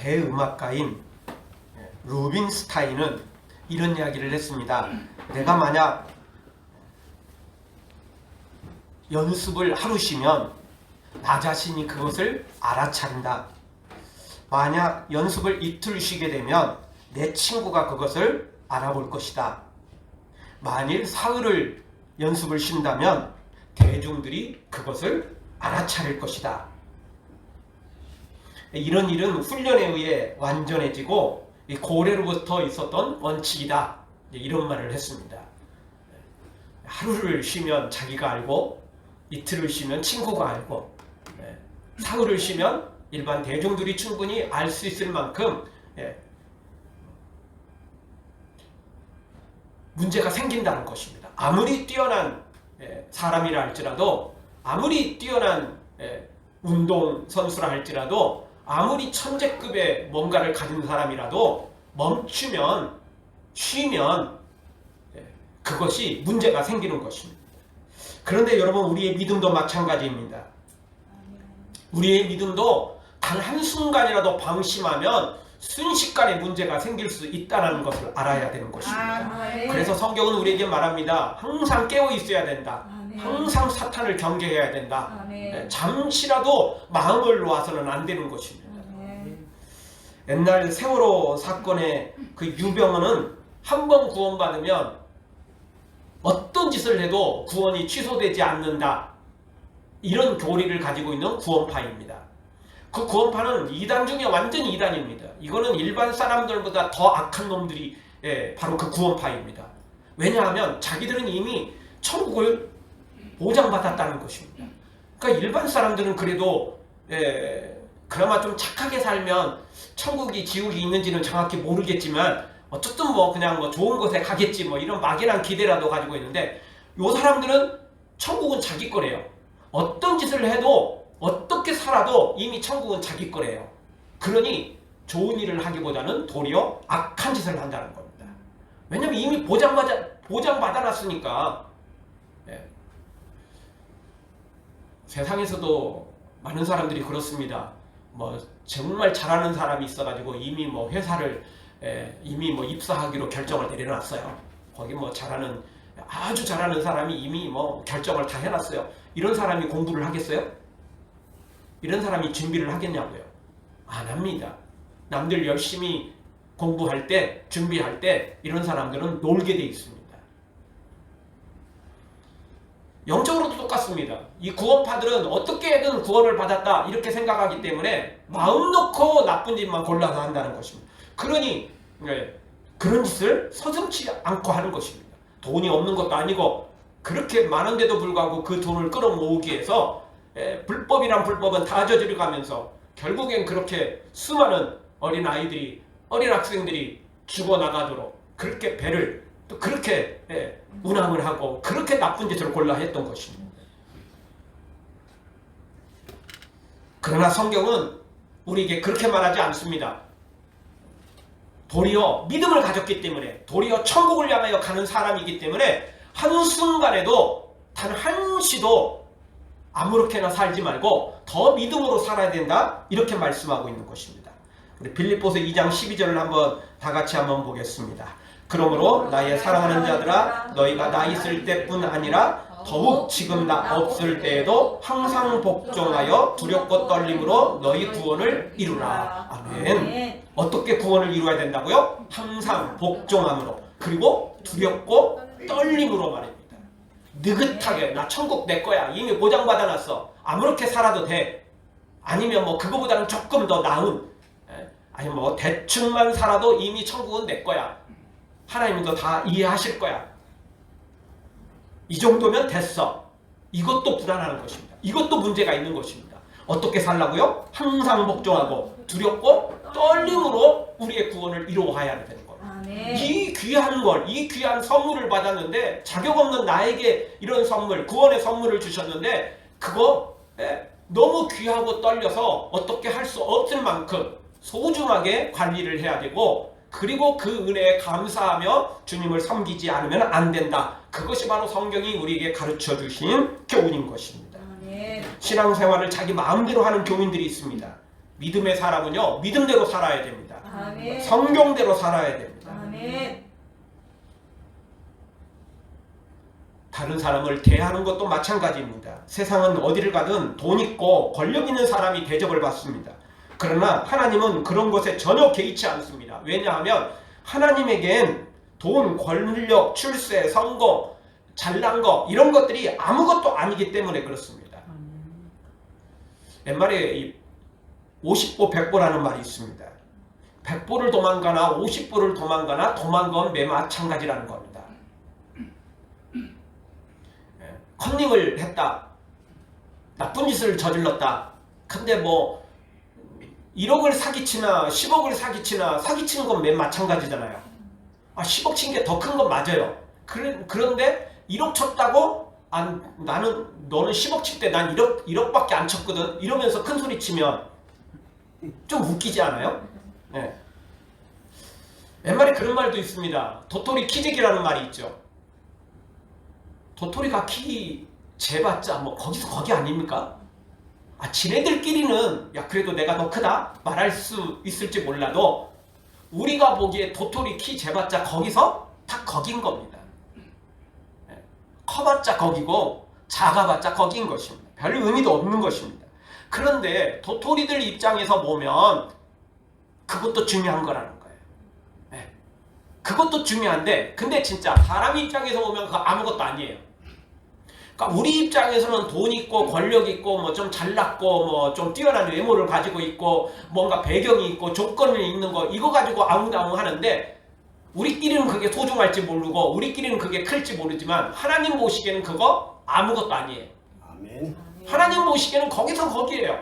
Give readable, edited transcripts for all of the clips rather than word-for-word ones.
대음악가인 루빈스타인은 이런 이야기를 했습니다. 내가 만약 연습을 하루 쉬면 나 자신이 그것을 알아차린다. 만약 연습을 이틀 쉬게 되면 내 친구가 그것을 알아볼 것이다. 만일 사흘을 연습을 쉰다면 대중들이 그것을 알아차릴 것이다. 이런 일은 훈련에 의해 완전해지고 고래로부터 있었던 원칙이다. 이런 말을 했습니다. 하루를 쉬면 자기가 알고, 이틀을 쉬면 친구가 알고, 사흘을 쉬면 일반 대중들이 충분히 알 수 있을 만큼 문제가 생긴다는 것입니다. 아무리 뛰어난 사람이라 할지라도, 아무리 뛰어난 운동선수라 할지라도, 아무리 천재급의 뭔가를 가진 사람이라도 멈추면, 쉬면 그것이 문제가 생기는 것입니다. 그런데 여러분, 우리의 믿음도 마찬가지입니다. 우리의 믿음도 단 한순간이라도 방심하면 순식간에 문제가 생길 수 있다는 것을 알아야 되는 것입니다. 그래서 성경은 우리에게 말합니다. 항상 깨어 있어야 된다. 항상 사탄을 경계해야 된다. 잠시라도 마음을 놓아서는 안 되는 것입니다. 옛날 세월호 사건의 그 유병헌은 한 번 구원받으면 어떤 짓을 해도 구원이 취소되지 않는다. 이런 교리를 가지고 있는 구원파입니다. 그 구원파는 이단 중에 완전히 이단입니다. 이거는 일반 사람들보다 더 악한 놈들이 바로 그 구원파입니다. 왜냐하면 자기들은 이미 천국을 보장받았다는 것입니다. 그러니까 일반 사람들은 그래도 그나마 좀 착하게 살면 천국이 지옥이 있는지는 정확히 모르겠지만 어쨌든 뭐 그냥 뭐 좋은 곳에 가겠지 뭐 이런 막연한 기대라도 가지고 있는데, 요 사람들은 천국은 자기 거래요. 어떤 짓을 해도 어떻게 살아도 이미 천국은 자기 거래요. 그러니 좋은 일을 하기보다는 도리어 악한 짓을 한다는 겁니다. 왜냐면 이미 보장받아놨으니까. 세상에서도 많은 사람들이 그렇습니다. 뭐 정말 잘하는 사람이 있어가지고 이미 뭐 회사를 이미 뭐 입사하기로 결정을 내려놨어요. 거기 뭐 아주 잘하는 사람이 이미 뭐 결정을 다 해놨어요. 이런 사람이 공부를 하겠어요? 이런 사람이 준비를 하겠냐고요? 안 합니다. 남들 열심히 공부할 때, 준비할 때 이런 사람들은 놀게 돼 있습니다. 영적으로도 똑같습니다. 이 구원파들은 어떻게든 구원을 받았다 이렇게 생각하기 때문에 마음 놓고 나쁜 짓만 골라서 한다는 것입니다. 그러니 그런 짓을 서슴지 않고 하는 것입니다. 돈이 없는 것도 아니고 그렇게 많은데도 불구하고 그 돈을 끌어모으기 위해서 불법이란 불법은 다 저지르가면서 결국엔 그렇게 수많은 어린 아이들이, 어린 학생들이 죽어나가도록 그렇게 배를 또 그렇게 운항을 하고 그렇게 나쁜 짓을 골라 했던 것입니다. 그러나 성경은 우리에게 그렇게 말하지 않습니다. 도리어 믿음을 가졌기 때문에, 도리어 천국을 향하여 가는 사람이기 때문에 한순간에도 단 한시도 아무렇게나 살지 말고 더 믿음으로 살아야 된다, 이렇게 말씀하고 있는 것입니다. 우리 빌립보서 2장 12절을 한번 다 같이 한번 보겠습니다. 그러므로 나의 사랑하는 자들아, 너희가 나 있을 때뿐 아니라 더욱 지금 나 없을 때에도 항상 복종하여 두렵고 떨림으로 너희 구원을 이루라. 아멘. 어떻게 구원을 이루어야 된다고요? 항상 복종함으로, 그리고 두렵고 떨림으로 말입니다. 느긋하게 나 천국 내 거야, 이미 보장받아놨어, 아무렇게 살아도 돼. 아니면 뭐 그거보다는 조금 더 나은, 아니면 뭐 대충만 살아도 이미 천국은 내 거야, 하나님도 다 이해하실 거야, 이 정도면 됐어. 이것도 불안한 것입니다. 이것도 문제가 있는 것입니다. 어떻게 살라고요? 항상 복종하고 두렵고 떨림으로 우리의 구원을 이루어야 되는 거예요. 이 귀한 걸, 이 귀한 선물을 받았는데, 자격 없는 나에게 이런 선물, 구원의 선물을 주셨는데 그거 너무 귀하고 떨려서 어떻게 할 수 없을 만큼 소중하게 관리를 해야 되고, 그리고 그 은혜에 감사하며 주님을 섬기지 않으면 안 된다. 그것이 바로 성경이 우리에게 가르쳐 주신 교훈인 것입니다. 신앙생활을 자기 마음대로 하는 교인들이 있습니다. 믿음의 사람은요, 믿음대로 살아야 됩니다. 아멘. 성경대로 살아야 됩니다. 아멘. 다른 사람을 대하는 것도 마찬가지입니다. 세상은 어디를 가든 돈 있고 권력 있는 사람이 대접을 받습니다. 그러나 하나님은 그런 것에 전혀 개의치 않습니다. 왜냐하면 하나님에겐 돈, 권력, 출세, 성공, 잘난 거 이런 것들이 아무것도 아니기 때문에 그렇습니다. 옛말에 이 50보 100보라는 말이 있습니다. 100보를 도망가나 50보를 도망가나 도망건 매 마찬가지라는 겁니다. 컨닝을 했다. 나쁜 짓을 저질렀다. 근데 뭐 1억을 사기치나 10억을 사기치나 사기치는 건 맨 마찬가지잖아요. 10억 친 게 더 큰 건 맞아요. 그런데 1억 쳤다고 나는 너는 10억 칠 때 난 1억밖에 안 쳤거든 이러면서 큰 소리 치면 좀 웃기지 않아요? 네. 옛말에 그런 말도 있습니다. 도토리 키재기라는 말이 있죠. 도토리가 키 재봤자 뭐 거기서 거기 아닙니까? 지네들끼리는 야 그래도 내가 더 크다 말할 수 있을지 몰라도 우리가 보기에 도토리 키 재봤자 거기서 다 거긴 겁니다. 커봤자 거기고 작아봤자 거긴 것입니다. 별 의미도 없는 것입니다. 그런데 도토리들 입장에서 보면 그것도 중요한 거라는 거예요. 그것도 중요한데 근데 진짜 사람 입장에서 보면 그거 아무것도 아니에요. 그러니까 우리 입장에서는 돈 있고 권력 있고 뭐 좀 잘났고 뭐 좀 뛰어난 외모를 가지고 있고 뭔가 배경이 있고 조건이 있는 거 이거 가지고 아웅다웅 하는데 우리끼리는 그게 소중할지 모르고 우리끼리는 그게 클지 모르지만 하나님 보시기에는 그거 아무것도 아니에요. 아멘. 하나님 보시기에는 거기서 거기에요.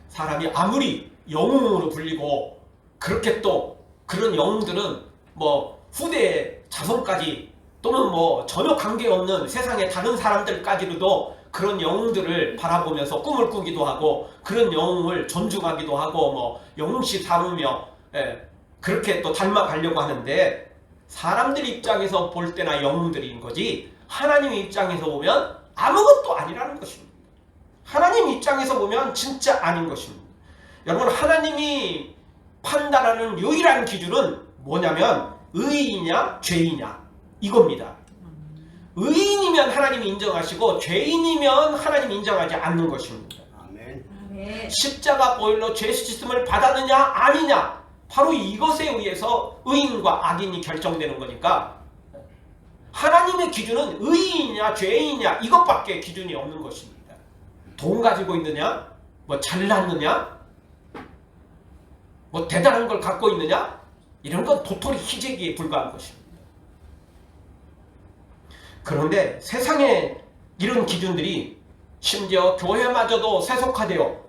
사람이 아무리 영웅으로 불리고 그렇게 또 그런 영웅들은 뭐 후대의 자손까지 또는 뭐 전혀 관계없는 세상의 다른 사람들까지로도 그런 영웅들을 바라보면서 꿈을 꾸기도 하고 그런 영웅을 존중하기도 하고 뭐 영웅시 삼으며 그렇게 또 닮아가려고 하는데 사람들 입장에서 볼 때나 영웅들인 거지 하나님 입장에서 보면 아무것도 아니라는 것입니다. 하나님 입장에서 보면 진짜 아닌 것입니다. 여러분 하나님이 판단하는 유일한 기준은 뭐냐면 의인이냐 죄이냐 이겁니다. 의인이면 하나님이 인정하시고 죄인이면 하나님이 인정하지 않는 것입니다. 아멘. 십자가 보혈로 죄 씻음을 받았느냐 아니냐 바로 이것에 의해서 의인과 악인이 결정되는 거니까 하나님의 기준은 의인이냐 죄인이냐 이것밖에 기준이 없는 것입니다. 돈 가지고 있느냐 뭐 잘났느냐 뭐 대단한 걸 갖고 있느냐 이런 건 도토리 희재기에 불과한 것입니다. 그런데 세상에 이런 기준들이 심지어 교회마저도 세속화되어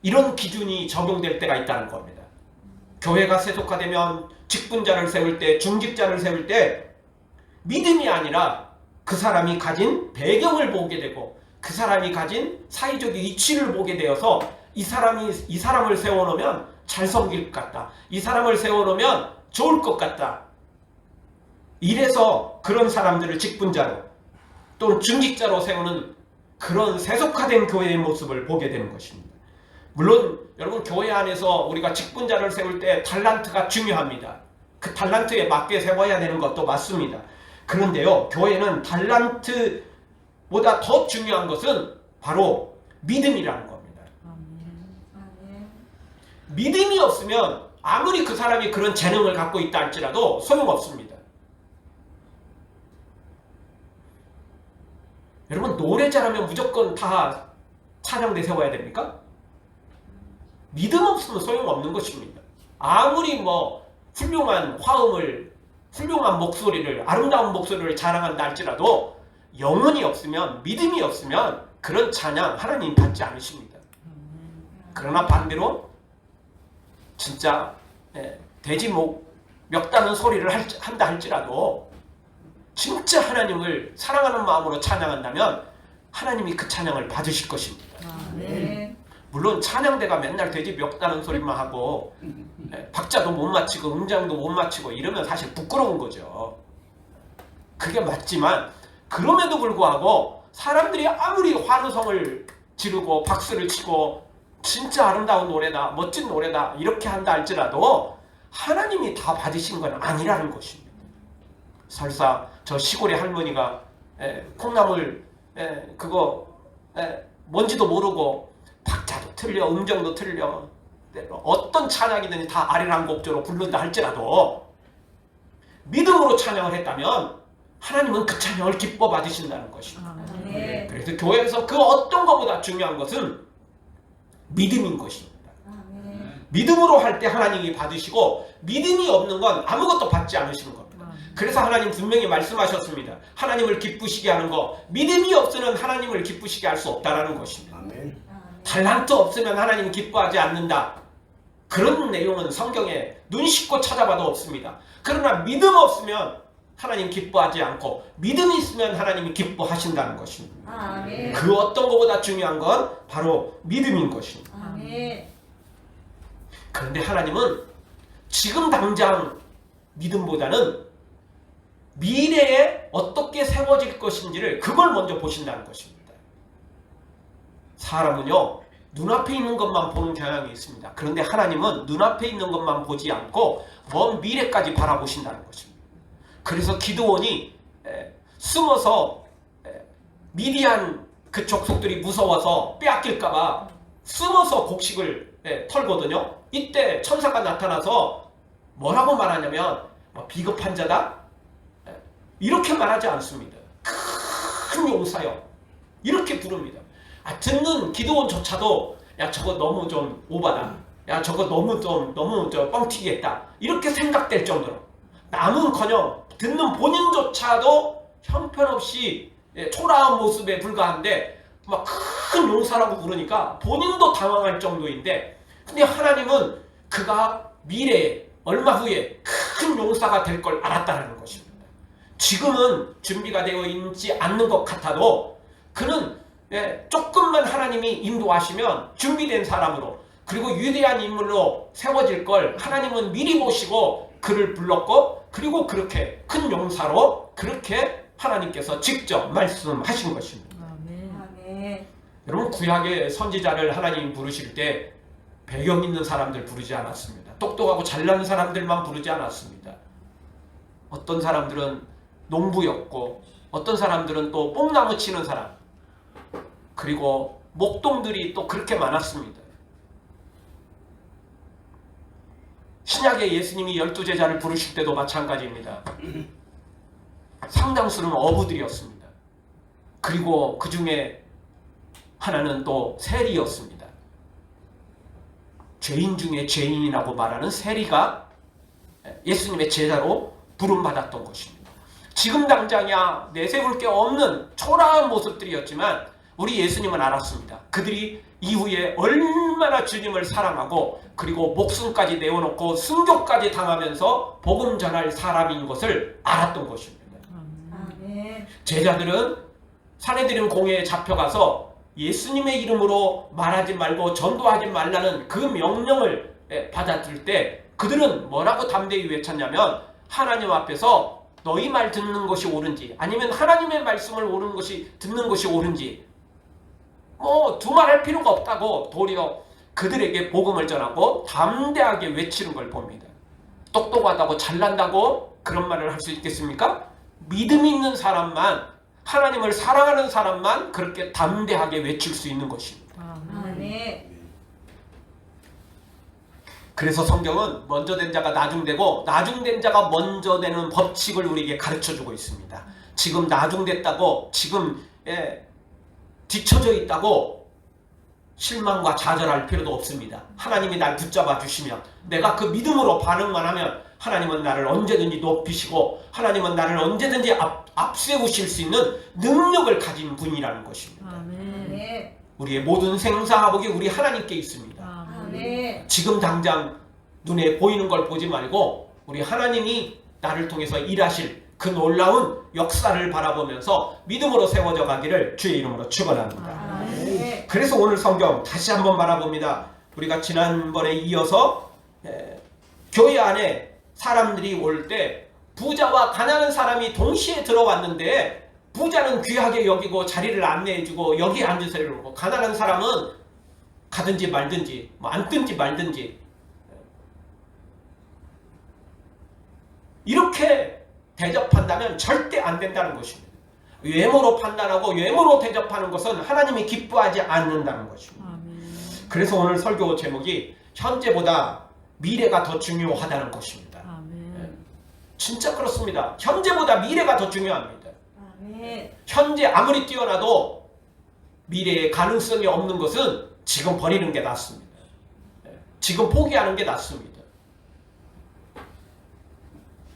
이런 기준이 적용될 때가 있다는 겁니다. 교회가 세속화되면 직분자를 세울 때 중직자를 세울 때 믿음이 아니라 그 사람이 가진 배경을 보게 되고 그 사람이 가진 사회적 위치를 보게 되어서 이 사람을 세워놓으면 잘 섬길 것 같다. 이 사람을 세워놓으면 좋을 것 같다. 이래서 그런 사람들을 직분자로 또는 중직자로 세우는 그런 세속화된 교회의 모습을 보게 되는 것입니다. 물론 여러분 교회 안에서 우리가 직분자를 세울 때 달란트가 중요합니다. 그 달란트에 맞게 세워야 되는 것도 맞습니다. 그런데요 교회는 달란트보다 더 중요한 것은 바로 믿음이라는 겁니다. 믿음이 없으면 아무리 그 사람이 그런 재능을 갖고 있다 할지라도 소용없습니다. 여러분 노래 잘하면 무조건 다 찬양대 세워야 됩니까? 믿음 없으면 소용없는 것입니다. 아무리 뭐 훌륭한 화음을 훌륭한 목소리를 아름다운 목소리를 자랑한다 할지라도 영혼이 없으면 믿음이 없으면 그런 찬양 하나님 받지 않으십니다. 그러나 반대로 진짜 돼지 목 멱다는 소리를 한다 할지라도 진짜 하나님을 사랑하는 마음으로 찬양한다면 하나님이 그 찬양을 받으실 것입니다. 아멘. 물론 찬양대가 맨날 돼지 멱다는 소리만 하고 박자도 못 맞추고 음장도 못 맞추고 이러면 사실 부끄러운 거죠. 그게 맞지만 그럼에도 불구하고 사람들이 아무리 환호성을 지르고 박수를 치고 진짜 아름다운 노래다, 멋진 노래다 이렇게 한다 할지라도 하나님이 다 받으신 건 아니라는 것입니다. 설사 저 시골의 할머니가 콩나물 그거 뭔지도 모르고 박자도 틀려, 음정도 틀려, 어떤 찬양이든지 다 아리랑곡조로 부른다 할지라도 믿음으로 찬양을 했다면 하나님은 그 찬양을 기뻐 받으신다는 것입니다. 네. 그래서 교회에서 그 어떤 것보다 중요한 것은 믿음인 것입니다. 믿음으로 할 때 하나님이 받으시고 믿음이 없는 건 아무것도 받지 않으시는 겁니다. 그래서 하나님 분명히 말씀하셨습니다. 하나님을 기쁘시게 하는 거, 믿음이 없으면 하나님을 기쁘시게 할 수 없다는 것입니다. 아멘. 달란트 없으면 하나님 기뻐하지 않는다. 그런 내용은 성경에 눈 씻고 찾아봐도 없습니다. 그러나 믿음 없으면 하나님 기뻐하지 않고 믿음이 있으면 하나님이 기뻐하신다는 것입니다. 아멘. 그 어떤 것보다 중요한 건 바로 믿음인 것입니다. 아멘. 그런데 하나님은 지금 당장 믿음보다는 미래에 어떻게 세워질 것인지를 그걸 먼저 보신다는 것입니다. 사람은요, 눈앞에 있는 것만 보는 경향이 있습니다. 그런데 하나님은 눈앞에 있는 것만 보지 않고 먼 미래까지 바라보신다는 것입니다. 그래서 기드온이 숨어서 미디안 그 족속들이 무서워서 빼앗길까봐 숨어서 곡식을 털거든요. 이때 천사가 나타나서 뭐라고 말하냐면 비겁한 자다? 이렇게 말하지 않습니다. 큰 용사여 이렇게 부릅니다. 듣는 기드온조차도 야 저거 너무 좀 오바다, 야 저거 너무 좀 뻥튀기했다 이렇게 생각될 정도로, 남은커녕 듣는 본인조차도 형편없이 초라한 모습에 불과한데 막 큰 용사라고 부르니까 본인도 당황할 정도인데, 근데 하나님은 그가 미래에 얼마 후에 큰 용사가 될 걸 알았다는 것입니다. 지금은 준비가 되어 있지 않는 것 같아도 그는 조금만 하나님이 인도하시면 준비된 사람으로, 그리고 위대한 인물로 세워질 걸 하나님은 미리 보시고 그를 불렀고, 그리고 그렇게 큰 용사로 그렇게 하나님께서 직접 말씀하신 것입니다. 아멘. 여러분, 구약의 선지자를 하나님이 부르실 때 배경 있는 사람들 부르지 않았습니다. 똑똑하고 잘난 사람들만 부르지 않았습니다. 어떤 사람들은 농부였고, 어떤 사람들은 또 뽕나무 치는 사람, 그리고 목동들이 또 그렇게 많았습니다. 신약의 예수님이 12제자를 부르실 때도 마찬가지입니다. 상당수는 어부들이었습니다. 그리고 그 중에 하나는 또 세리였습니다. 죄인 중에 죄인이라고 말하는 세리가 예수님의 제자로 부름받았던 것입니다. 지금 당장이야 내세울 게 없는 초라한 모습들이었지만 우리 예수님은 알았습니다. 그들이 이후에 얼마나 주님을 사랑하고 그리고 목숨까지 내어놓고 순교까지 당하면서 복음 전할 사람인 것을 알았던 것입니다. 아멘. 제자들은 사내들인 공회에 잡혀가서 예수님의 이름으로 말하지 말고 전도하지 말라는 그 명령을 받았을 때 그들은 뭐라고 담대히 외쳤냐면, 하나님 앞에서 너희 말 듣는 것이 옳은지 아니면 하나님의 말씀을 듣는 것이 옳은지 두말할 필요가 없다고 도리어 그들에게 복음을 전하고 담대하게 외치는 걸 봅니다. 똑똑하다고 잘난다고 그런 말을 할 수 있겠습니까? 믿음 있는 사람만, 하나님을 사랑하는 사람만 그렇게 담대하게 외칠 수 있는 것입니다. 아멘. 그래서 성경은 먼저 된 자가 나중되고 나중된 자가 먼저 되는 법칙을 우리에게 가르쳐주고 있습니다. 지금 나중됐다고, 지금 뒤처져 있다고 실망과 좌절할 필요도 없습니다. 하나님이 날 붙잡아 주시면, 내가 그 믿음으로 반응만 하면 하나님은 나를 언제든지 높이시고 하나님은 나를 언제든지 앞세우실 수 있는 능력을 가진 분이라는 것입니다. 아멘. 우리의 모든 생사화복이 우리 하나님께 있습니다. 아멘. 지금 당장 눈에 보이는 걸 보지 말고 우리 하나님이 나를 통해서 일하실 그 놀라운 역사를 바라보면서 믿음으로 세워져 가기를 주의 이름으로 축원합니다. 아멘. 그래서 오늘 성경 다시 한번 바라봅니다. 우리가 지난번에 이어서 교회 안에 사람들이 올 때 부자와 가난한 사람이 동시에 들어왔는데 부자는 귀하게 여기고 자리를 안내해주고 여기 앉으세요 이러고, 가난한 사람은 가든지 말든지 뭐 앉든지 말든지 이렇게 대접한다면 절대 안 된다는 것입니다. 외모로 판단하고 외모로 대접하는 것은 하나님이 기뻐하지 않는다는 것입니다. 아멘. 그래서 오늘 설교 제목이 현재보다 미래가 더 중요하다는 것입니다. 아멘. 진짜 그렇습니다. 현재보다 미래가 더 중요합니다. 아멘. 현재 아무리 뛰어나도 미래에 가능성이 없는 것은 지금 버리는 게 낫습니다. 지금 포기하는 게 낫습니다.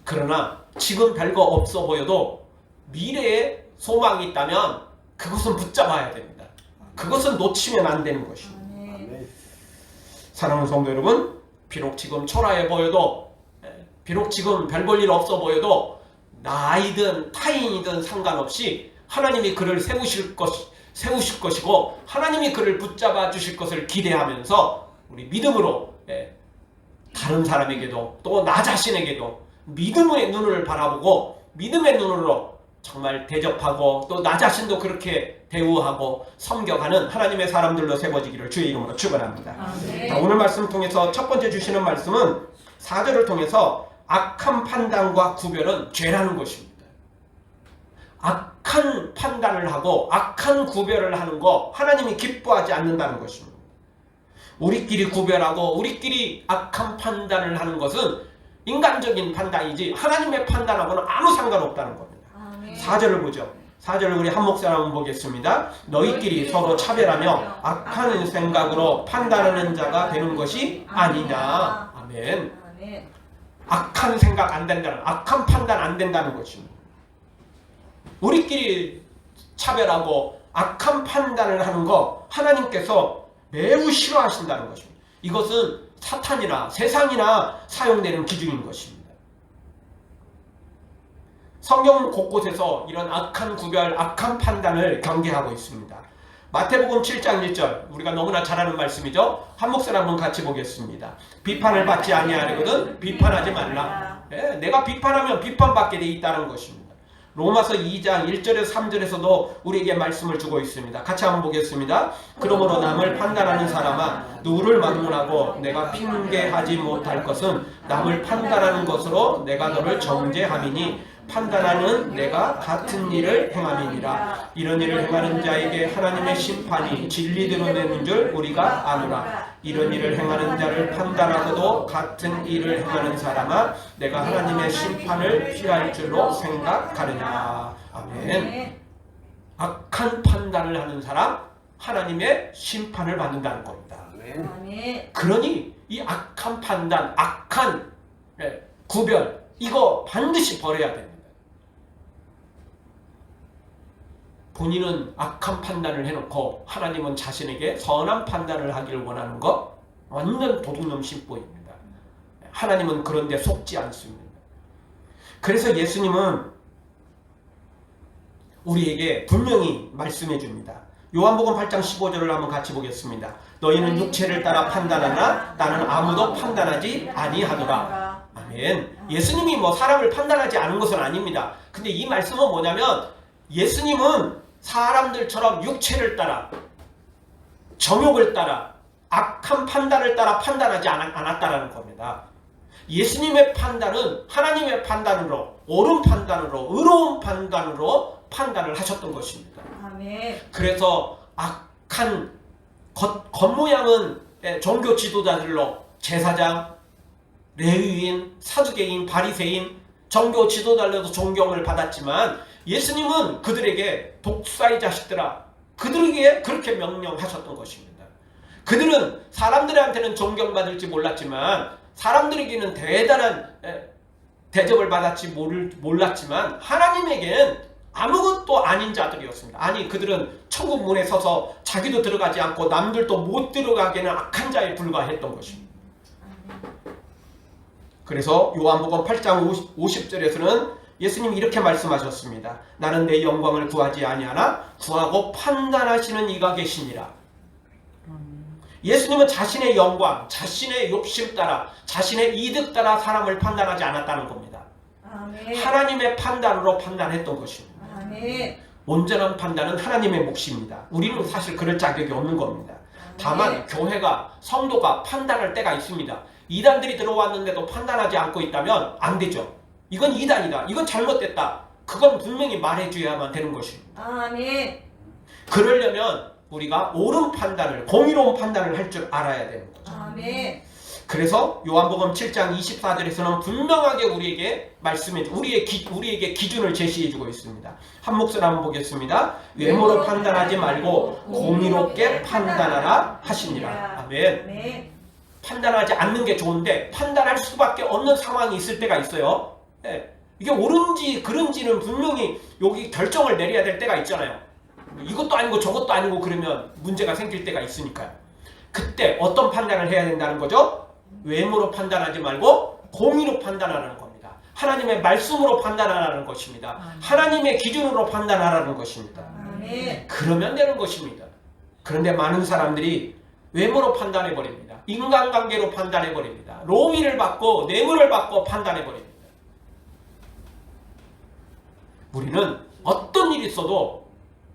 그러나 지금 별거 없어 보여도 미래에 소망이 있다면 그것은 붙잡아야 됩니다. 그것은 놓치면 안 되는 것입니다. 아멘. 사랑하는 성도 여러분, 비록 지금 초라해 보여도, 비록 지금 별 볼 일 없어 보여도 나이든 타인이든 상관없이 하나님이 그를 세우실 것이고 하나님이 그를 붙잡아 주실 것을 기대하면서 우리 믿음으로 다른 사람에게도 또 나 자신에게도 믿음의 눈을 바라보고 믿음의 눈으로 정말 대접하고 또 나 자신도 그렇게 대우하고 섬겨가는 하나님의 사람들로 세워지기를 주의 이름으로 축원합니다. 아멘. 자, 오늘 말씀 통해서 첫 번째 주시는 말씀은 4절을 통해서 악한 판단과 구별은 죄라는 것입니다. 악한 판단을 하고 악한 구별을 하는 거 하나님이 기뻐하지 않는다는 것입니다. 우리끼리 구별하고 우리끼리 악한 판단을 하는 것은 인간적인 판단이지 하나님의 판단하고는 아무 상관없다는 겁니다. 아멘. 4절을 보죠. 4절을 우리 한 목소리 한번 보겠습니다. 너희끼리 서로 차별하며 악한 생각으로 판단하는 자가 되는 것이 아니냐. 아멘. 아멘. 악한 생각 안 된다는, 악한 판단 안 된다는 것입니다. 우리끼리 차별하고 악한 판단을 하는 거 하나님께서 매우 싫어하신다는 것입니다. 이것은 사탄이나 세상이나 사용되는 기준인 것입니다. 성경 곳곳에서 이런 악한 구별, 악한 판단을 경계하고 있습니다. 마태복음 7장 1절, 우리가 너무나 잘 아는 말씀이죠. 한 목소리 한번 같이 보겠습니다. 비판을 받지 아니하려거든 비판하지 말라. 내가 비판하면 비판받게 돼 있다는 것입니다. 로마서 2장 1절에서 3절에서도 우리에게 말씀을 주고 있습니다. 같이 한번 보겠습니다. 그러므로 남을 판단하는 사람아, 누구를 막론하고 내가 핑계하지 못할 것은 남을 판단하는 것으로 내가 너를 정죄함이니 판단하는 내가 같은 일을 행함이니라. 이런 일을 행하는 자에게 하나님의 심판이 진리 드러내는 줄 우리가 아노라. 이런 일을 행하는 자를 판단하고도 같은 일을 행하는 사람아, 내가 하나님의 심판을 피할 줄로 생각하느냐. 아멘. 악한 판단을 하는 사람, 하나님의 심판을 받는다는 겁니다. 아멘. 그러니 이 악한 판단, 악한 구별, 이거 반드시 버려야 됩니다. 본인은 악한 판단을 해놓고 하나님은 자신에게 선한 판단을 하기를 원하는 것, 완전 도둑놈 심보입니다. 하나님은 그런 데 속지 않습니다. 그래서 예수님은 우리에게 분명히 말씀해 줍니다. 요한복음 8장 15절을 한번 같이 보겠습니다. 너희는 육체를 따라 판단하나 나는 아무도 판단하지 아니하노라. 아멘. 예수님이 뭐 사람을 판단하지 않은 것은 아닙니다. 근데 이 말씀은 뭐냐면 예수님은 사람들처럼 육체를 따라, 정욕을 따라, 악한 판단을 따라 판단하지 않았다라는 겁니다. 예수님의 판단은 하나님의 판단으로, 옳은 판단으로, 의로운 판단으로 판단을 하셨던 것입니다. 아멘. 그래서 악한 겉모양은 종교 지도자들로 제사장, 레위인, 사두개인, 바리새인, 종교 지도자들로도 존경을 받았지만 예수님은 그들에게 독사의 자식들아, 그들에게 그렇게 명령하셨던 것입니다. 그들은 사람들한테는 존경받을지 몰랐지만 사람들에게는 대단한 대접을 받았지 몰랐지만 하나님에게는 아무것도 아닌 자들이었습니다. 아니, 그들은 천국 문에 서서 자기도 들어가지 않고 남들도 못 들어가게는 악한 자에 불과했던 것입니다. 그래서 요한복음 8장 50절에서는 예수님이 이렇게 말씀하셨습니다. 나는 내 영광을 구하지 아니하나 구하고 판단하시는 이가 계시니라. 예수님은 자신의 영광, 자신의 욕심 따라, 자신의 이득 따라 사람을 판단하지 않았다는 겁니다. 아멘. 하나님의 판단으로 판단했던 것입니다. 아멘. 온전한 판단은 하나님의 몫입니다. 우리는 사실 그럴 자격이 없는 겁니다. 다만 교회가 성도가 판단할 때가 있습니다. 이단들이 들어왔는데도 판단하지 않고 있다면 안 되죠. 이건 이단이다. 이건 잘못됐다. 그건 분명히 말해줘야만 되는 것입니다. 아멘. 그러려면 우리가 옳은 판단을, 공의로운 판단을 할 줄 알아야 되는 거죠. 아멘. 그래서 요한복음 7장 24절에서는 분명하게 우리에게 말씀해, 우리에게 기준을 제시해주고 있습니다. 한 목소리 한번 보겠습니다. 외모로 판단하지 말고 공의롭게 판단하라 하시니라. 아멘. 아멘. 판단하지 않는 게 좋은데 판단할 수밖에 없는 상황이 있을 때가 있어요. 예. 이게 옳은지 그른지는 분명히 여기 결정을 내려야 될 때가 있잖아요. 이것도 아니고 저것도 아니고 그러면 문제가 생길 때가 있으니까요. 그때 어떤 판단을 해야 된다는 거죠? 외모로 판단하지 말고 공의로 판단하라는 겁니다. 하나님의 말씀으로 판단하라는 것입니다. 하나님의 기준으로 판단하라는 것입니다. 아멘. 그러면 되는 것입니다. 그런데 많은 사람들이 외모로 판단해버립니다. 인간관계로 판단해버립니다. 로비를 받고 뇌물을 받고 판단해버립니다. 우리는 어떤 일이 있어도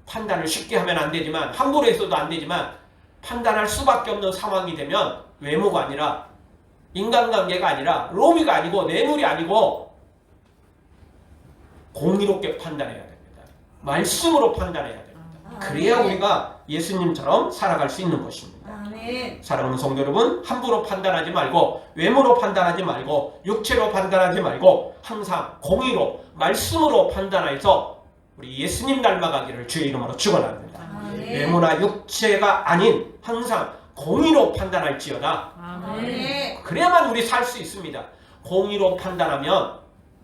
판단을 쉽게 하면 안 되지만, 함부로 해서도 안 되지만 판단할 수밖에 없는 상황이 되면 외모가 아니라, 인간관계가 아니라, 로비가 아니고 뇌물이 아니고 공의롭게 판단해야 됩니다. 말씀으로 판단해야 됩니다. 그래야 우리가 예수님처럼 살아갈 수 있는 것입니다. 아멘. 사랑하는 성도 여러분, 함부로 판단하지 말고, 외모로 판단하지 말고, 육체로 판단하지 말고 항상 공의로 말씀으로 판단해서 우리 예수님 닮아가기를 주의 이름으로 축원합니다. 외모나 육체가 아닌 항상 공의로 판단할지어다. 아멘. 그래야만 우리 살 수 있습니다. 공의로 판단하면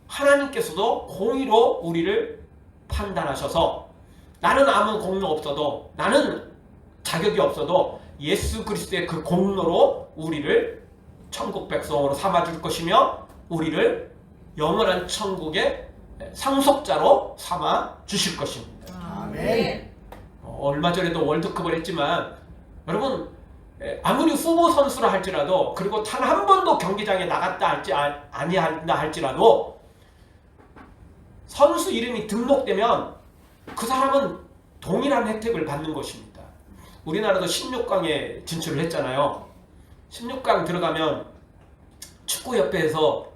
하나님께서도 공의로 우리를 판단하셔서, 나는 아무 공로 없어도, 나는 자격이 없어도 예수 그리스도의 그 공로로 우리를 천국 백성으로 삼아줄 것이며 우리를 영원한 천국의 상속자로 삼아 주실 것입니다. 아멘. 얼마 전에도 월드컵을 했지만 여러분, 아무리 후보 선수라 할지라도, 그리고 단 한 번도 경기장에 나갔다 할지 아니한다 할지라도 선수 이름이 등록되면 그 사람은 동일한 혜택을 받는 것입니다. 우리나라도 16강에 진출을 했잖아요. 16강 들어가면 축구협회에서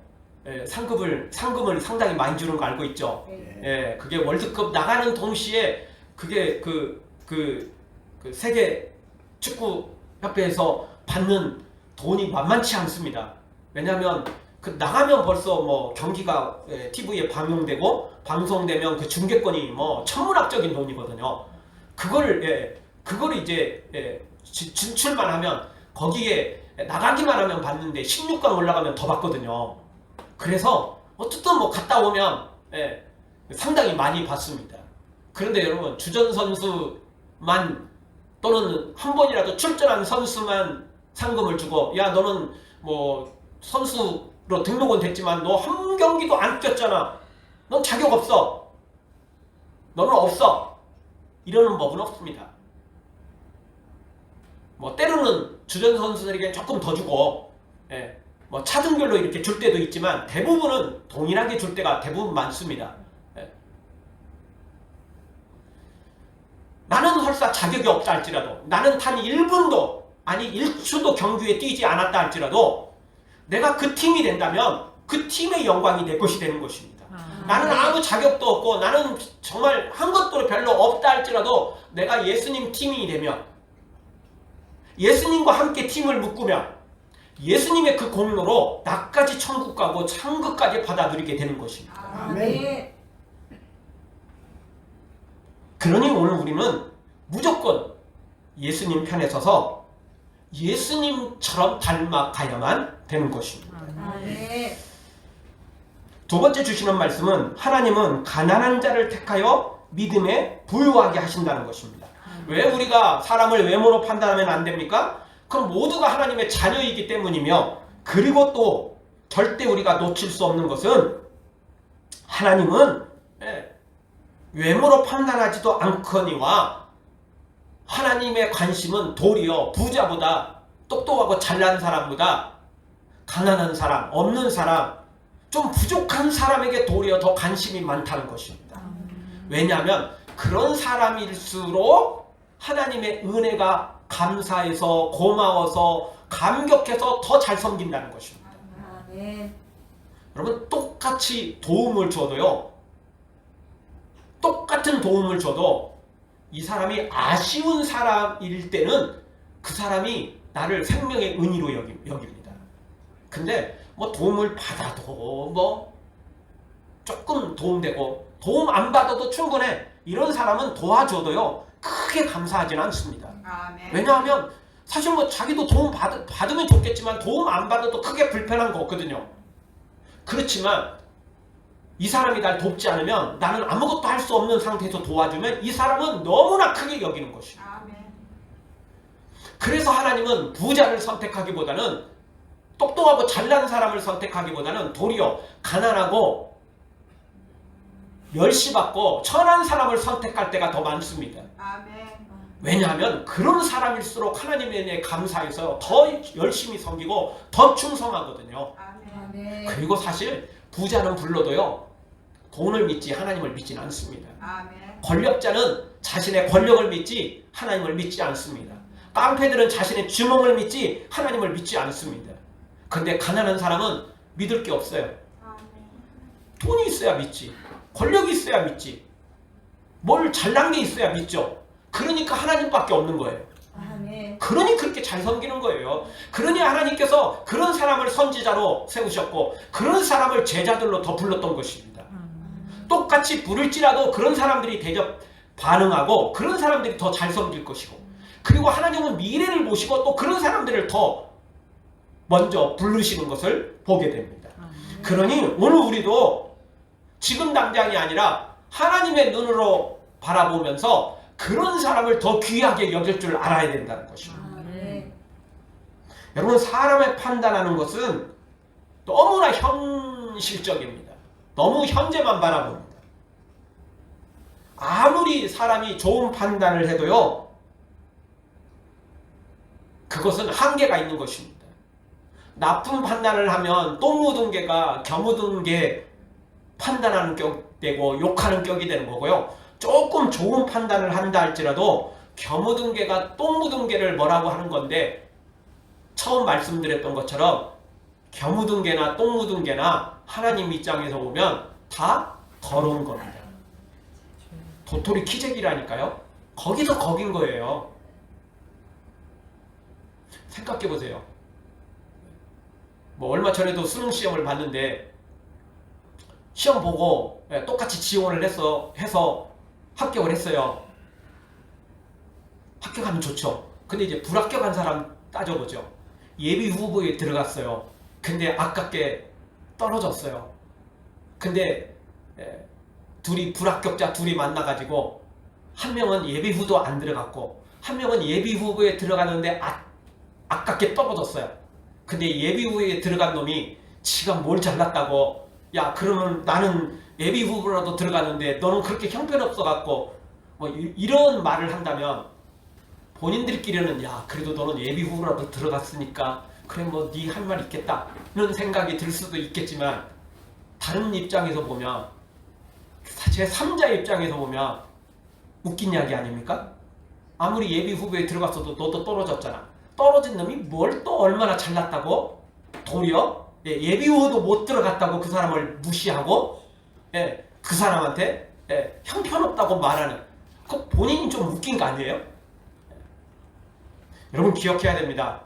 상금을 상당히 많이 주는 거 알고 있죠? 예, 그게 월드컵 나가는 동시에 그게 그 세계 축구협회에서 받는 돈이 만만치 않습니다. 왜냐하면 그 나가면 벌써 뭐 경기가 TV에 방송되면 그 중계권이 뭐 천문학적인 돈이거든요. 그걸 이제 진출만 하면, 거기에 나가기만 하면 받는데 16강 올라가면 더 받거든요. 그래서 어쨌든 뭐 갔다 오면 상당히 많이 받습니다. 그런데 여러분, 주전 선수만 또는 한 번이라도 출전한 선수만 상금을 주고, 야 너는 뭐 선수로 등록은 됐지만 너 한 경기도 안 뛰었잖아, 넌 자격 없어, 너는 없어, 이러는 법은 없습니다. 뭐 때로는 주전 선수들에게 조금 더 주고, 뭐 차등별로 이렇게 줄 때도 있지만 대부분은 동일하게 줄 때가 대부분 많습니다. 나는 설사 자격이 없다 할지라도, 나는 단 1분도 아니 1초도 경기에 뛰지 않았다 할지라도 내가 그 팀이 된다면 그 팀의 영광이 내 것이 되는 것입니다. 나는 아무 자격도 없고 나는 정말 한 것도 별로 없다 할지라도 내가 예수님 팀이 되면, 예수님과 함께 팀을 묶으면 예수님의 그 공로로 나까지 천국 가고 상급까지 받아 누리게 되는 것입니다. 아멘. 그러니 오늘 우리는 무조건 예수님 편에 서서 예수님처럼 닮아가야만 되는 것입니다. 아멘. 두 번째 주시는 말씀은, 하나님은 가난한 자를 택하여 믿음에 부유하게 하신다는 것입니다. 왜 우리가 사람을 외모로 판단하면 안 됩니까? 그럼 모두가 하나님의 자녀이기 때문이며, 그리고 또 절대 우리가 놓칠 수 없는 것은, 하나님은 외모로 판단하지도 않거니와 하나님의 관심은 도리어 부자보다, 똑똑하고 잘난 사람보다 가난한 사람, 없는 사람, 좀 부족한 사람에게 도리어 더 관심이 많다는 것입니다. 왜냐하면 그런 사람일수록 하나님의 은혜가 감사해서 고마워서 감격해서 더 잘 섬긴다는 것입니다. 아멘. 여러분 똑같이 도움을 줘도요. 똑같은 도움을 줘도 이 사람이 아쉬운 사람일 때는 그 사람이 나를 생명의 은혜로 여깁니다. 근데 뭐 도움을 받아도 뭐 조금 도움되고 도움 안 받아도 충분해. 이런 사람은 도와줘도요. 크게 감사하지는 않습니다. 아멘. 왜냐하면 사실 뭐 자기도 도움 받으면 좋겠지만 도움 안 받아도 크게 불편한 거 없거든요. 그렇지만 이 사람이 날 돕지 않으면 나는 아무것도 할 수 없는 상태에서 도와주면 이 사람은 너무나 크게 여기는 것이에요. 아멘. 그래서 하나님은 부자를 선택하기보다는 똑똑하고 잘난 사람을 선택하기보다는 도리어 가난하고 멸시받고 천한 사람을 선택할 때가 더 많습니다. 아멘. 왜냐하면 그런 사람일수록 하나님의 은혜에 감사해서 더 열심히 섬기고 더 충성하거든요. 아멘. 그리고 사실 부자는 불러도요. 돈을 믿지 하나님을 믿지는 않습니다. 아멘. 권력자는 자신의 권력을 믿지 하나님을 믿지 않습니다. 깡패들은 자신의 주먹을 믿지 하나님을 믿지 않습니다. 근데 가난한 사람은 믿을 게 없어요. 돈이 있어야 믿지. 권력이 있어야 믿지. 뭘 잘난 게 있어야 믿죠. 그러니까 하나님밖에 없는 거예요. 아멘. 그러니 그렇게 잘 섬기는 거예요. 그러니 하나님께서 그런 사람을 선지자로 세우셨고 그런 사람을 제자들로 더 불렀던 것입니다. 똑같이 부를지라도 그런 사람들이 대접 반응하고 그런 사람들이 더 잘 섬길 것이고 그리고 하나님은 미래를 보시고 또 그런 사람들을 더 먼저 부르시는 것을 보게 됩니다. 그러니 오늘 우리도 지금 당장이 아니라 하나님의 눈으로 바라보면서 그런 사람을 더 귀하게 여길 줄 알아야 된다는 것입니다. 아멘. 여러분 사람의 판단하는 것은 너무나 현실적입니다. 너무 현재만 바라봅니다. 아무리 사람이 좋은 판단을 해도요. 그것은 한계가 있는 것입니다. 나쁜 판단을 하면 똥 묻은 개가 겨 묻은 개 판단하는 격 되고 욕하는 격이 되는 거고요. 조금 좋은 판단을 한다 할지라도 겨 묻은 개가 똥 묻은 개를 뭐라고 하는 건데 처음 말씀드렸던 것처럼 겨 묻은 개나 똥 묻은 개나 하나님 입장에서 보면 다 더러운 겁니다. 도토리 키재기라니까요. 거기서 거긴 거예요. 생각해 보세요. 뭐 얼마 전에도 수능 시험을 봤는데 시험 보고 똑같이 지원을 해서 합격을 했어요. 합격하면 좋죠. 근데 이제 불합격한 사람 따져보죠. 예비 후보에 들어갔어요. 근데 아깝게 떨어졌어요. 근데 둘이 불합격자 둘이 만나가지고 한 명은 예비 후보 안 들어갔고 한 명은 예비 후보에 들어갔는데 아깝게 떨어졌어요. 근데 예비 후보에 들어간 놈이 지가 뭘 잘났다고 야 그러면 나는 예비 후보라도 들어갔는데 너는 그렇게 형편없어 갖고 뭐 이런 말을 한다면 본인들끼리는 야 그래도 너는 예비 후보라도 들어갔으니까 그래 뭐 네 할 말 있겠다 이런 생각이 들 수도 있겠지만 다른 입장에서 보면 제 3자 입장에서 보면 웃긴 이야기 아닙니까? 아무리 예비 후보에 들어갔어도 너도 떨어졌잖아. 떨어진 놈이 뭘 또 얼마나 잘났다고 도리어 예비 후보도 못 들어갔다고 그 사람을 무시하고 그 사람한테 형편없다고 말하는 그 본인이 좀 웃긴 거 아니에요? 여러분 기억해야 됩니다.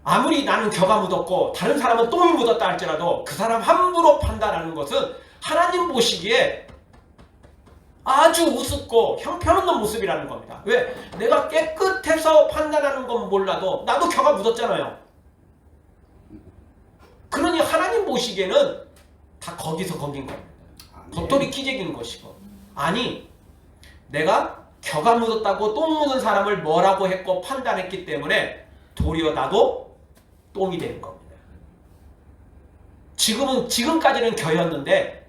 아무리 나는 겨가 묻었고 다른 사람은 똥이 묻었다 할지라도 그 사람 함부로 판단하는 것은 하나님 보시기에 아주 우습고 형편없는 모습이라는 겁니다. 왜? 내가 깨끗해서 판단하는 건 몰라도 나도 겨가 묻었잖아요. 그러니 하나님 보시기에는 다 거기서 거긴 겁니다. 도토리 키재기인 것이고 아니 내가 겨가 묻었다고 똥 묻은 사람을 뭐라고 했고 판단했기 때문에 도리어 나도 똥이 되는 겁니다. 지금까지는 겨였는데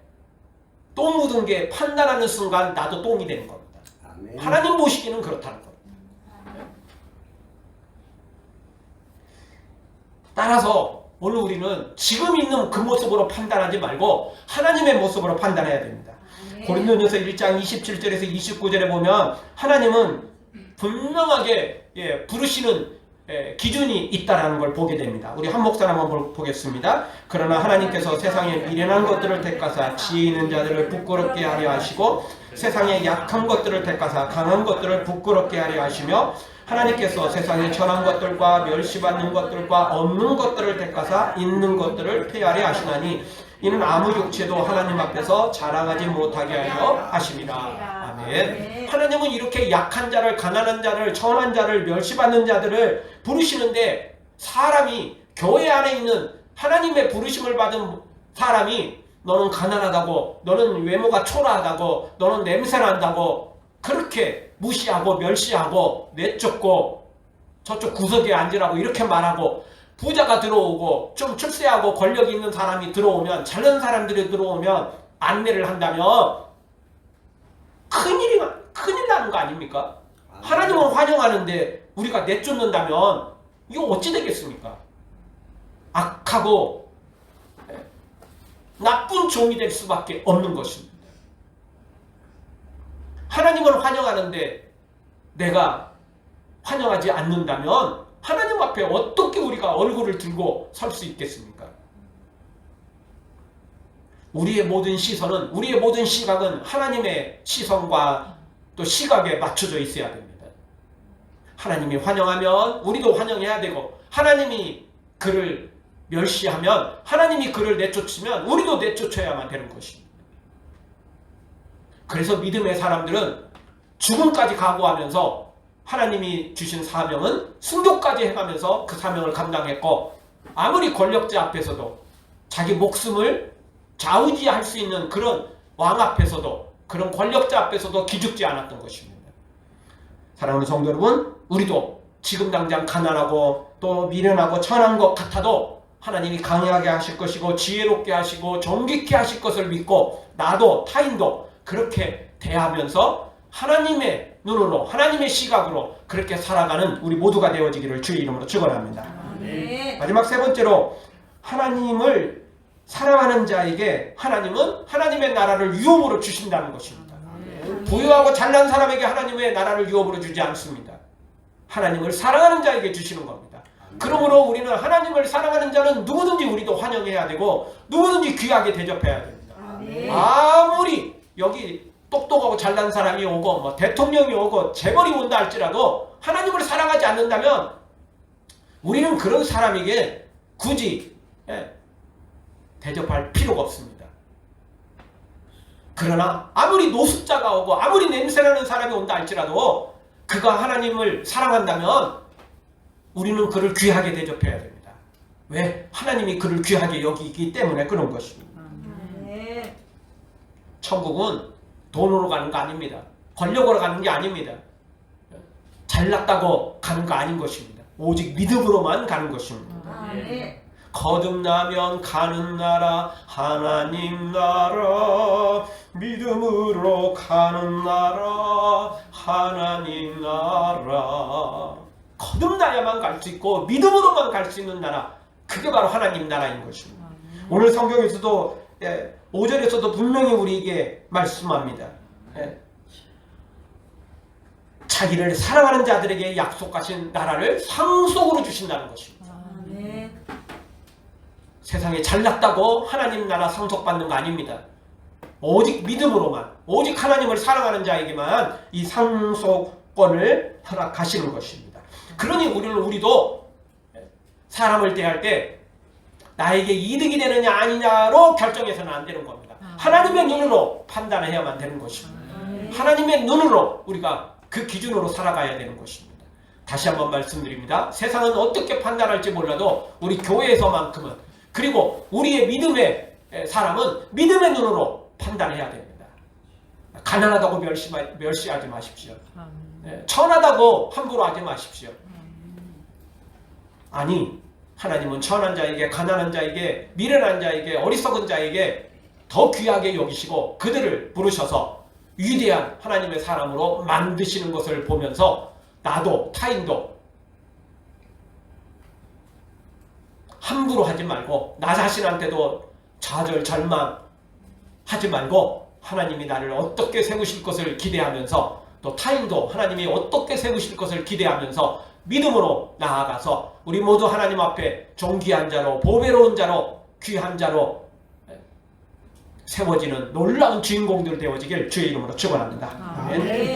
똥 묻은 게 판단하는 순간 나도 똥이 되는 겁니다. 아멘. 하나님 보시기는 그렇다는 겁니다. 따라서 오늘 우리는 지금 있는 그 모습으로 판단하지 말고 하나님의 모습으로 판단해야 됩니다. 고린도전서 1장 27절에서 29절에 보면 하나님은 분명하게 부르시는 기준이 있다라는 걸 보게 됩니다. 우리 한 목사님 한번 보겠습니다. 그러나 하나님께서 세상에 미련한 것들을 택하사 지혜 있는 자들을 부끄럽게 하려 하시고 세상에 약한 것들을 택하사 강한 것들을 부끄럽게 하려 하시며 하나님께서 세상에 천한 것들과 멸시받는 것들과 없는 것들을 택하사 있는 것들을 폐하려 하시나니 이는 아무 육체도 하나님 앞에서 자랑하지 못하게 하려 하심이라. 아멘. 하나님은 이렇게 약한 자를, 가난한 자를, 천한 자를, 멸시받는 자들을 부르시는데 사람이, 교회 안에 있는 하나님의 부르심을 받은 사람이 너는 가난하다고, 너는 외모가 초라하다고, 너는 냄새난다고 그렇게 무시하고 멸시하고 내쫓고 저쪽 구석에 앉으라고 이렇게 말하고, 부자가 들어오고 좀 출세하고 권력 있는 사람이 들어오면, 잘난 사람들이 들어오면 안내를 한다면 큰일 나는 거 아닙니까? 하나님은 환영하는데 우리가 내쫓는다면 이거 어찌 되겠습니까? 악하고 나쁜 종이 될 수밖에 없는 것입니다. 하나님을 환영하는데 내가 환영하지 않는다면 하나님 앞에 어떻게 우리가 얼굴을 들고 설 수 있겠습니까? 우리의 모든 시선은, 우리의 모든 시각은 하나님의 시선과 또 시각에 맞춰져 있어야 됩니다. 하나님이 환영하면 우리도 환영해야 되고, 하나님이 그를 멸시하면, 하나님이 그를 내쫓으면 우리도 내쫓아야만 되는 것입니다. 그래서 믿음의 사람들은 죽음까지 각오하면서 하나님이 주신 사명은 순교까지 해가면서 그 사명을 감당했고, 아무리 권력자 앞에서도 자기 목숨을 좌우지할 수 있는 그런 왕 앞에서도, 그런 권력자 앞에서도 기죽지 않았던 것입니다. 사랑하는 성도 여러분, 우리도 지금 당장 가난하고 또 미련하고 천한 것 같아도 하나님이 강하게 하실 것이고 지혜롭게 하시고 정직케 하실 것을 믿고, 나도 타인도 그렇게 대하면서 하나님의 눈으로, 하나님의 시각으로 그렇게 살아가는 우리 모두가 되어지기를 주의 이름으로 축원합니다. 마지막 세 번째로, 하나님을 사랑하는 자에게 하나님은 하나님의 나라를 유업으로 주신다는 것입니다. 부유하고 잘난 사람에게 하나님의 나라를 유업으로 주지 않습니다. 하나님을 사랑하는 자에게 주시는 겁니다. 그러므로 우리는 하나님을 사랑하는 자는 누구든지 우리도 환영해야 되고 누구든지 귀하게 대접해야 됩니다. 아무리 여기 똑똑하고 잘난 사람이 오고 뭐 대통령이 오고 재벌이 온다 할지라도 하나님을 사랑하지 않는다면 우리는 그런 사람에게 굳이 대접할 필요가 없습니다. 그러나 아무리 노숙자가 오고 아무리 냄새나는 사람이 온다 할지라도 그가 하나님을 사랑한다면 우리는 그를 귀하게 대접해야 됩니다. 왜? 하나님이 그를 귀하게 여기기 때문에 그런 것입니다. 천국은 돈으로 가는 거 아닙니다. 권력으로 가는 게 아닙니다. 잘났다고 가는 거 아닌 것입니다. 오직 믿음으로만 가는 것입니다. 거듭나면 가는 나라 하나님 나라, 믿음으로 가는 나라 하나님 나라. 거듭나야만 갈 수 있고 믿음으로만 갈 수 있는 나라, 그게 바로 하나님 나라인 것입니다. 오늘 성경에서도 5절에서도 분명히 우리에게 말씀합니다. 자기를 사랑하는 자들에게 약속하신 나라를 상속으로 주신다는 것입니다. 세상에 잘났다고 하나님 나라 상속받는 거 아닙니다. 오직 믿음으로만, 오직 하나님을 사랑하는 자에게만 이 상속권을 허락하시는 것입니다. 그러니 우리도 사람을 대할 때 나에게 이득이 되느냐 아니냐로 결정해서는 안 되는 겁니다. 하나님의 눈으로 판단을 해야만 되는 것입니다. 하나님의 눈으로 우리가 그 기준으로 살아가야 되는 것입니다. 다시 한번 말씀드립니다. 세상은 어떻게 판단할지 몰라도 우리 교회에서만큼은, 그리고 우리의 믿음의 사람은 믿음의 눈으로 판단해야 됩니다. 가난하다고 멸시하지 마십시오. 천하다고 함부로 하지 마십시오. 아니, 하나님은 천한 자에게, 가난한 자에게, 미련한 자에게, 어리석은 자에게 더 귀하게 여기시고 그들을 부르셔서 위대한 하나님의 사람으로 만드시는 것을 보면서 나도 타인도 함부로 하지 말고, 나 자신한테도 좌절 절망하지 말고 하나님이 나를 어떻게 세우실 것을 기대하면서 또 타인도 하나님이 어떻게 세우실 것을 기대하면서 믿음으로 나아가서 우리 모두 하나님 앞에 존귀한 자로 보배로운 자로 귀한 자로 세워지는 놀라운 주인공들 되어지길 주의 이름으로 축원합니다. 아멘.